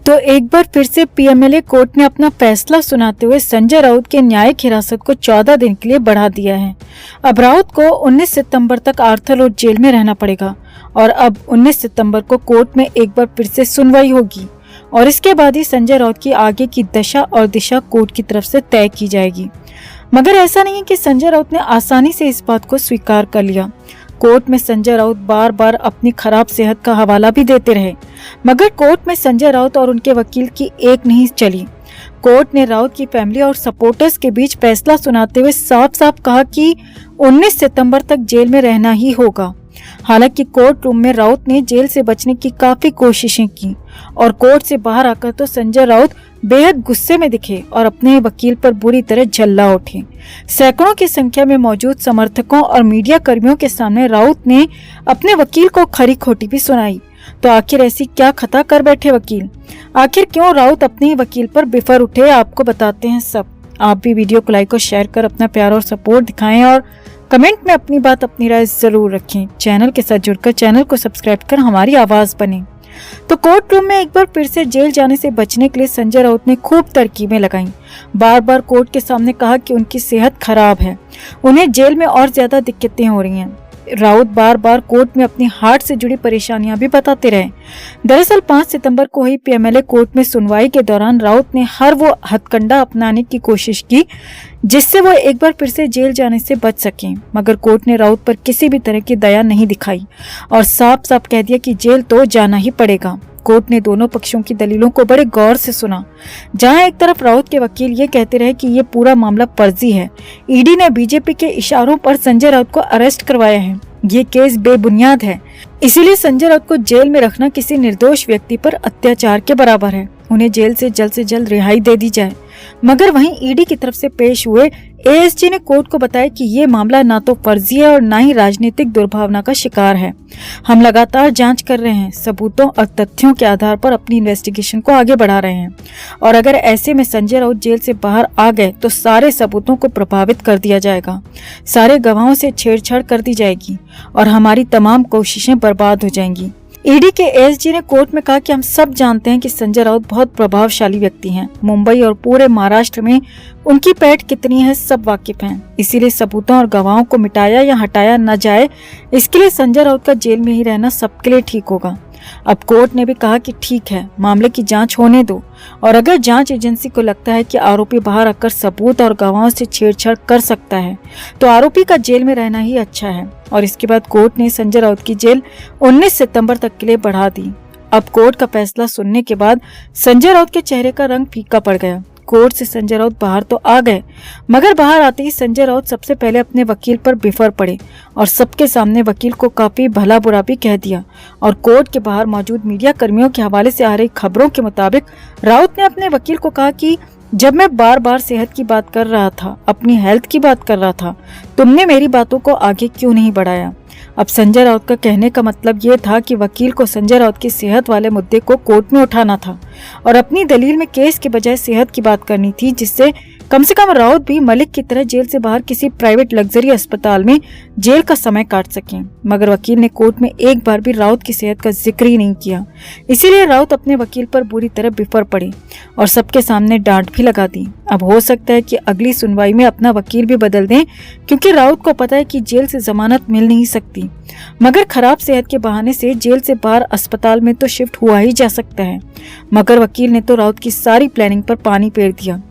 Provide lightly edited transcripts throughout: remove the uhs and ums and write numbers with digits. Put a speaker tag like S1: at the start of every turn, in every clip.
S1: तो एक बार फिर से पीएमएलए कोर्ट ने अपना फैसला सुनाते हुए संजय राउत के न्यायिक हिरासत को 14 दिन के लिए बढ़ा दिया है। अब राउत को 19 सितंबर तक आर्थर रोड जेल में रहना पड़ेगा और अब 19 सितंबर को कोर्ट में एक बार फिर से सुनवाई होगी और इसके बाद ही संजय राउत की आगे की दशा और दिशा कोर्ट की तरफ से तय की जाएगी। मगर ऐसा नहीं है कि संजय राउत ने आसानी से इस बात को स्वीकार कर लिया। कोर्ट में संजय राउत बार बार अपनी खराब सेहत का हवाला भी देते रहे, मगर कोर्ट में संजय राउत और उनके वकील की एक नहीं चली। कोर्ट ने राउत की फैमिली और सपोर्टर्स के बीच फैसला सुनाते हुए साफ साफ कहा कि 19 सितंबर तक जेल में रहना ही होगा। हालांकि कोर्ट रूम में राउत ने जेल से बचने की काफी कोशिशें की और कोर्ट से बाहर आकर तो संजय राउत बेहद गुस्से में दिखे और अपने वकील पर बुरी तरह झल्ला उठे। सैकड़ों की संख्या में मौजूद समर्थकों और मीडिया कर्मियों के सामने राउत ने अपने वकील को खरी खोटी भी सुनाई। तो आखिर ऐसी क्या खता कर बैठे वकील? आखिर क्यों राउत अपने ही वकील पर बिफर उठे, आपको बताते हैं सब। आप भी वीडियो को लाइक और शेयर कर अपना प्यार और सपोर्ट दिखाएं और कमेंट में अपनी बात अपनी राय जरूर रखें। चैनल के साथ जुड़कर चैनल को सब्सक्राइब कर हमारी आवाज बने। तो कोर्ट रूम में एक बार फिर से जेल जाने से बचने के लिए संजय राउत ने खूब तरकीबें लगाई। बार बार कोर्ट के सामने कहा कि उनकी सेहत खराब है, उन्हें जेल में और ज्यादा दिक्कतें हो रही हैं। राउत बार बार कोर्ट में अपनी हार्ट से जुड़ी परेशानियां भी बताते रहे। दरअसल 5 सितंबर को हुई पीएमएलए कोर्ट में सुनवाई के दौरान राउत ने हर वो हथकंडा अपनाने की कोशिश की जिससे वो एक बार फिर से जेल जाने से बच सकें, मगर कोर्ट ने राउत पर किसी भी तरह की दया नहीं दिखाई और साफ साफ कह दिया कि जेल तो जाना ही पड़ेगा। कोर्ट ने दोनों पक्षों की दलीलों को बड़े गौर से सुना। जहां एक तरफ राउत के वकील ये कहते रहे कि ये पूरा मामला फर्जी है, ईडी ने बीजेपी के इशारों पर संजय राउत को अरेस्ट करवाया है, ये केस बेबुनियाद है, इसीलिए संजय राउत को जेल में रखना किसी निर्दोष व्यक्ति पर अत्याचार के बराबर है, उन्हें जेल से जल्द रिहाई दे दी जाए। मगर वहीं ईडी की तरफ से पेश हुए एएसजी ने कोर्ट को बताया कि ये मामला ना तो फर्जी है और ना ही राजनीतिक दुर्भावना का शिकार है। हम लगातार जांच कर रहे हैं, सबूतों और तथ्यों के आधार पर अपनी इन्वेस्टिगेशन को आगे बढ़ा रहे हैं और अगर ऐसे में संजय राउत जेल से बाहर आ गए तो सारे सबूतों को प्रभावित कर दिया जाएगा, सारे गवाहों से छेड़छाड़ कर दी जाएगी और हमारी तमाम कोशिशें बर्बाद हो जाएंगी। ईडी के एएसजी ने कोर्ट में कहा कि हम सब जानते हैं कि संजय राउत बहुत प्रभावशाली व्यक्ति हैं। मुंबई और पूरे महाराष्ट्र में उनकी पैठ कितनी है सब वाकिफ हैं। इसीलिए सबूतों और गवाहों को मिटाया या हटाया न जाए, इसके लिए संजय राउत का जेल में ही रहना सबके लिए ठीक होगा। अब कोर्ट ने भी कहा कि ठीक है, मामले की जांच होने दो और अगर जांच एजेंसी को लगता है कि आरोपी बाहर आकर सबूत और गवाहों से छेड़छाड़ कर सकता है तो आरोपी का जेल में रहना ही अच्छा है। और इसके बाद कोर्ट ने संजय राउत की जेल 19 सितंबर तक के लिए बढ़ा दी। अब कोर्ट का फैसला सुनने के बाद संजय राउत के चेहरे का रंग फीका पड़ गया। कोर्ट से संजय राउत बाहर तो आ गए, मगर बाहर आते ही संजय राउत सबसे पहले अपने वकील पर बिफर पड़े और सबके सामने वकील को काफी भला बुरा भी कह दिया। और कोर्ट के बाहर मौजूद मीडिया कर्मियों के हवाले से आ रही खबरों के मुताबिक राउत ने अपने वकील को कहा कि जब मैं बार बार सेहत की बात कर रहा था, अपनी हेल्थ की बात कर रहा था, तुमने मेरी बातों को आगे क्यों नहीं बढ़ाया। अब संजय राउत का कहने का मतलब ये था कि वकील को संजय राउत की सेहत वाले मुद्दे को कोर्ट में उठाना था और अपनी दलील में केस के बजाय सेहत की बात करनी थी, जिससे कम से कम राउत भी मलिक की तरह जेल से बाहर किसी प्राइवेट लग्जरी अस्पताल में जेल का समय काट सकें। मगर वकील ने कोर्ट में एक बार भी राउत की सेहत का जिक्र ही नहीं किया। इसीलिए राउत अपने वकील पर बुरी तरह बिफर पड़े और सबके सामने डांट भी लगा दी। अब हो सकता है कि अगली सुनवाई में अपना वकील भी बदल दें, क्योंकि राउत को पता है कि जेल से जमानत मिल नहीं सकती, मगर खराब सेहत के बहाने से जेल से बाहर अस्पताल में तो शिफ्ट हुआ ही जा सकता है। मगर वकील ने तो राउत की सारी प्लानिंग पर पानी फेर दिया।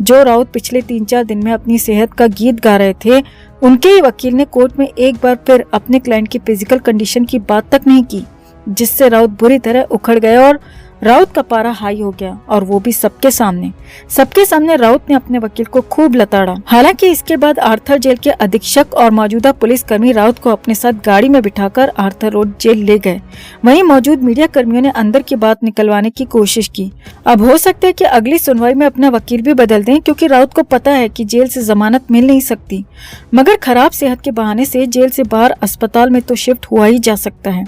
S1: जो राउत पिछले 3-4 दिन में अपनी सेहत का गीत गा रहे थे, उनके ही वकील ने कोर्ट में एक बार फिर अपने क्लाइंट की फिजिकल कंडीशन की बात तक नहीं की, जिससे राउत बुरी तरह उखड़ गए और राउत का पारा हाई हो गया और वो भी सबके सामने राउत ने अपने वकील को खूब लताड़ा। हालांकि इसके बाद आर्थर जेल के अधीक्षक और मौजूदा पुलिसकर्मी राउत को अपने साथ गाड़ी में बिठाकर आर्थर रोड जेल ले गए। वहीं मौजूद मीडिया कर्मियों ने अंदर की बात निकलवाने की कोशिश की। अब हो सकता है कि अगली सुनवाई में अपना वकील भी बदल दें, क्योंकि राउत को पता है कि जेल से जमानत मिल नहीं सकती, मगर खराब सेहत के बहाने से जेल से बाहर अस्पताल में तो शिफ्ट हुआ ही जा सकता है।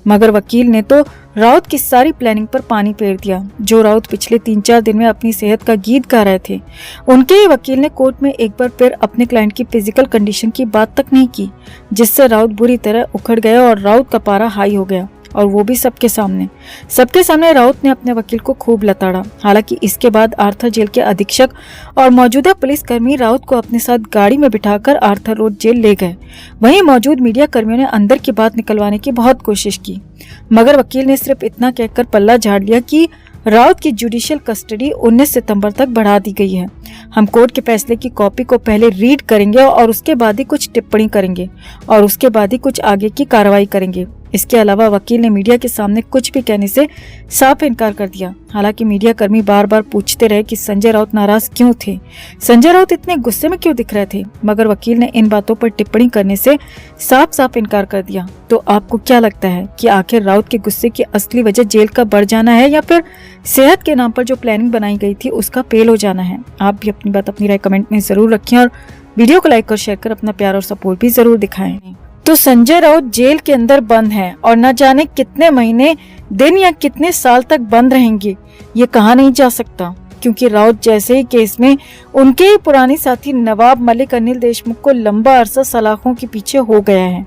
S1: मगर वकील ने तो राउत की सारी प्लानिंग पर पानी फेर दिया। जो राउत पिछले 3-4 दिन में अपनी सेहत का गीत गा रहे थे, उनके ही वकील ने कोर्ट में एक बार फिर अपने क्लाइंट की फिजिकल कंडीशन की बात तक नहीं की, जिससे राउत बुरी तरह उखड़ गया और राउत का पारा हाई हो गया और वो भी सबके सामने राउत ने अपने वकील को खूब लताड़ा। हालांकि इसके बाद आर्थर जेल के अधीक्षक और मौजूदा पुलिसकर्मी राउत को अपने साथ गाड़ी में बिठाकर आर्थर रोड जेल ले गए। वहीं मौजूद मीडिया कर्मियों ने अंदर की बात निकलवाने की बहुत कोशिश की, मगर वकील ने सिर्फ इतना कहकर पल्ला झाड़ लिया कि राउत की जुडिशियल कस्टडी 19 सितंबर तक बढ़ा दी गई है। हम कोर्ट के फैसले की कॉपी को पहले रीड करेंगे और उसके बाद ही कुछ टिप्पणी करेंगे और उसके बाद ही कुछ आगे की कार्रवाई करेंगे। इसके अलावा वकील ने मीडिया के सामने कुछ भी कहने से साफ इनकार कर दिया। हालांकि मीडिया कर्मी बार बार पूछते रहे कि संजय राउत नाराज क्यों थे, संजय राउत इतने गुस्से में क्यों दिख रहे थे, मगर वकील ने इन बातों पर टिप्पणी करने से साफ इनकार कर दिया। तो आपको क्या लगता है कि आखिर राउत के गुस्से की असली वजह जेल का बढ़ जाना है या फिर सेहत के नाम पर जो प्लानिंग बनाई गई थी उसका फेल हो जाना है? आप भी अपनी बात, अपनी राय कमेंट में जरूर रखें और वीडियो को लाइक और शेयर कर अपना प्यार और सपोर्ट भी जरूर दिखाएं। तो संजय राउत जेल के अंदर बंद है और न जाने कितने महीने, दिन या कितने साल तक बंद रहेंगे, ये कहा नहीं जा सकता, क्योंकि राउत जैसे ही केस में उनके ही पुराने साथी नवाब मलिक अनिल देशमुख को लंबा अरसा सलाखों के पीछे हो गया है।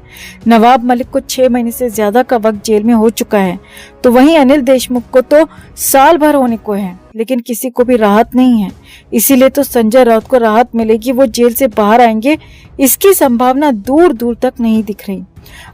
S1: नवाब मलिक को 6 महीने से ज्यादा का वक्त जेल में हो चुका है, तो वहीं अनिल देशमुख को तो साल भर होने को है, लेकिन किसी को भी राहत नहीं है। इसीलिए तो संजय राउत को राहत मिलेगी, वो जेल से बाहर आएंगे, इसकी संभावना दूर दूर तक नहीं दिख रही।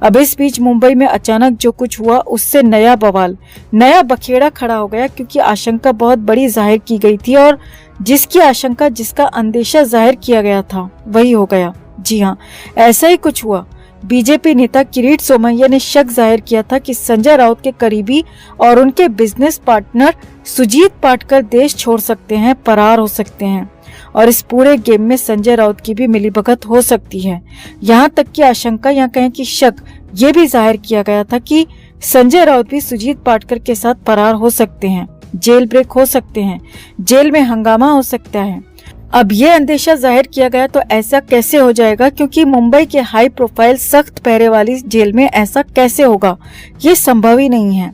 S1: अब इस बीच मुंबई में अचानक जो कुछ हुआ उससे नया बवाल, नया बखेड़ा खड़ा हो गया, क्योंकि आशंका बहुत बड़ी जाहिर की गई थी और जिसकी आशंका, जिसका अंदेशा जाहिर किया गया था वही हो गया। जी हाँ, ऐसा ही कुछ हुआ। बीजेपी नेता किरीट सोमैया ने शक जाहिर किया था कि संजय राउत के करीबी और उनके बिजनेस पार्टनर सुजीत पाटकर देश छोड़ सकते हैं, फरार हो सकते हैं और इस पूरे गेम में संजय राउत की भी मिलीभगत हो सकती है। यहाँ तक की आशंका या कहें कि शक ये भी जाहिर किया गया था कि संजय राउत भी सुजीत पाटकर के साथ फरार हो सकते हैं, जेल ब्रेक हो सकते हैं, जेल में हंगामा हो सकता है। अब ये अंदेशा जाहिर किया गया तो ऐसा कैसे हो जाएगा, क्योंकि मुंबई के हाई प्रोफाइल सख्त पहरे वाली जेल में ऐसा कैसे होगा, ये संभव ही नहीं है।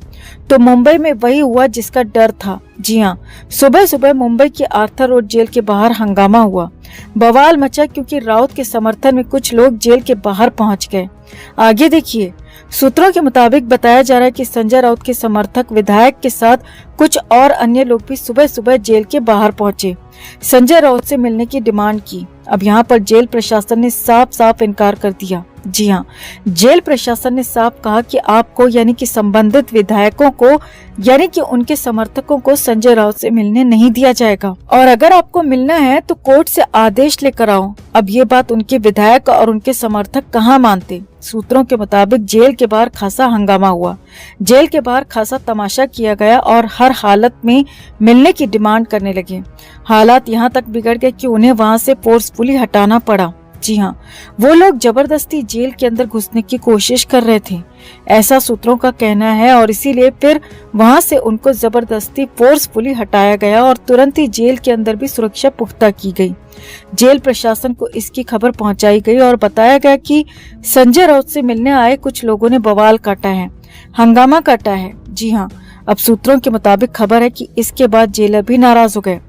S1: तो मुंबई में वही हुआ जिसका डर था। जी हाँ, सुबह सुबह मुंबई की आर्थर रोड जेल के बाहर हंगामा हुआ, बवाल मचा, क्योंकि राउत के समर्थन में कुछ लोग जेल के बाहर पहुंच गए। आगे देखिए, सूत्रों के मुताबिक बताया जा रहा है कि संजय राउत के समर्थक विधायक के साथ कुछ और अन्य लोग भी सुबह सुबह जेल के बाहर पहुंचे, संजय राउत से मिलने की डिमांड की। अब यहाँ पर जेल प्रशासन ने साफ इनकार कर दिया। जी हाँ, जेल प्रशासन ने साफ कहा कि आपको, यानी कि संबंधित विधायकों को, यानी कि उनके समर्थकों को संजय राउत से मिलने नहीं दिया जाएगा, और अगर आपको मिलना है तो कोर्ट से आदेश लेकर आओ। अब ये बात उनके विधायक और उनके समर्थक कहाँ मानते। सूत्रों के मुताबिक जेल के बाहर खासा हंगामा हुआ, जेल के बाहर खासा तमाशा किया गया और हर हालत में मिलने की डिमांड करने लगे। हालात यहाँ तक बिगड़ गए कि उन्हें वहाँ से फोर्सफुली हटाना पड़ा। जी हाँ, वो लोग जबरदस्ती जेल के अंदर घुसने की कोशिश कर रहे थे, ऐसा सूत्रों का कहना है, और इसीलिए फिर वहां से उनको जबरदस्ती फोर्सफुली हटाया गया और तुरंत ही जेल के अंदर भी सुरक्षा पुख्ता की गई। जेल प्रशासन को इसकी खबर पहुंचाई गई और बताया गया कि संजय राउत से मिलने आए कुछ लोगों ने बवाल काटा है, हंगामा काटा है। जी हाँ, अब सूत्रों के मुताबिक खबर है कि इसके बाद जेलर भी नाराज हो गए,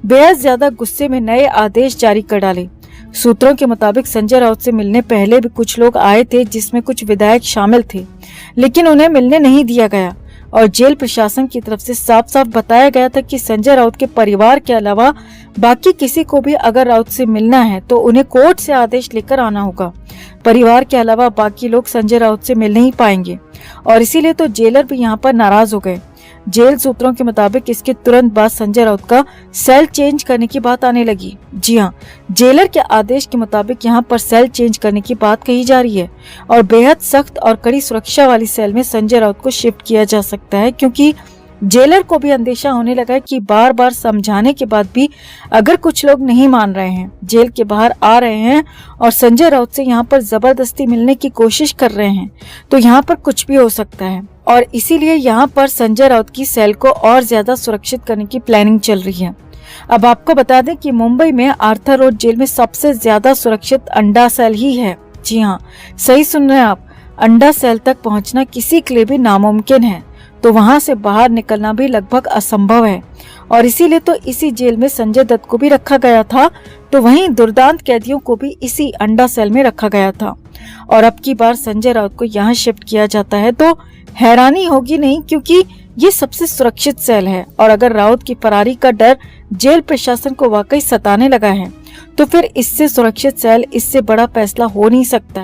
S1: बेहद ज्यादा गुस्से में नए आदेश जारी कर डाले। सूत्रों के मुताबिक संजय राउत से मिलने पहले भी कुछ लोग आए थे, जिसमें कुछ विधायक शामिल थे, लेकिन उन्हें मिलने नहीं दिया गया और जेल प्रशासन की तरफ से साफ बताया गया था कि संजय राउत के परिवार के अलावा बाकी किसी को भी अगर राउत से मिलना है तो उन्हें कोर्ट से आदेश लेकर आना होगा। परिवार के अलावा बाकी लोग संजय राउत से मिल नहीं पाएंगे और इसीलिए तो जेलर भी यहाँ पर नाराज हो गए। जेल सूत्रों के मुताबिक इसके तुरंत बाद संजय राउत का सेल चेंज करने की बात आने लगी। जी हाँ, जेलर के आदेश के मुताबिक यहाँ पर सेल चेंज करने की बात कही जा रही है और बेहद सख्त और कड़ी सुरक्षा वाली सेल में संजय राउत को शिफ्ट किया जा सकता है, क्योंकि जेलर को भी अंदेशा होने लगा है कि बार बार समझाने के बाद भी अगर कुछ लोग नहीं मान रहे हैं, जेल के बाहर आ रहे हैं और संजय राउत से यहाँ पर जबरदस्ती मिलने की कोशिश कर रहे हैं, तो यहाँ पर कुछ भी हो सकता है और इसीलिए यहाँ पर संजय राउत की सेल को और ज्यादा सुरक्षित करने की प्लानिंग चल रही है। अब आपको बता दें कि मुंबई में आर्थर रोड जेल में सबसे ज्यादा सुरक्षित अंडा सेल ही है। जी हाँ, सही सुन रहे हैं आप, अंडा सेल तक पहुँचना किसी के लिए भी नामुमकिन है। तो वहां से बाहर निकलना भी लगभग असंभव है और इसीलिए तो इसी जेल में संजय दत्त को भी रखा गया था, तो वहीं दुर्दांत कैदियों को भी इसी अंडा सेल में रखा गया था। और अब की बार संजय राउत को यहाँ शिफ्ट किया जाता है तो हैरानी होगी नहीं, क्योंकि ये सबसे सुरक्षित सेल है। और अगर राउत की फरारी का डर जेल प्रशासन को वाकई सताने लगा है तो फिर इससे सुरक्षित सेल, इससे बड़ा फैसला हो नहीं सकता।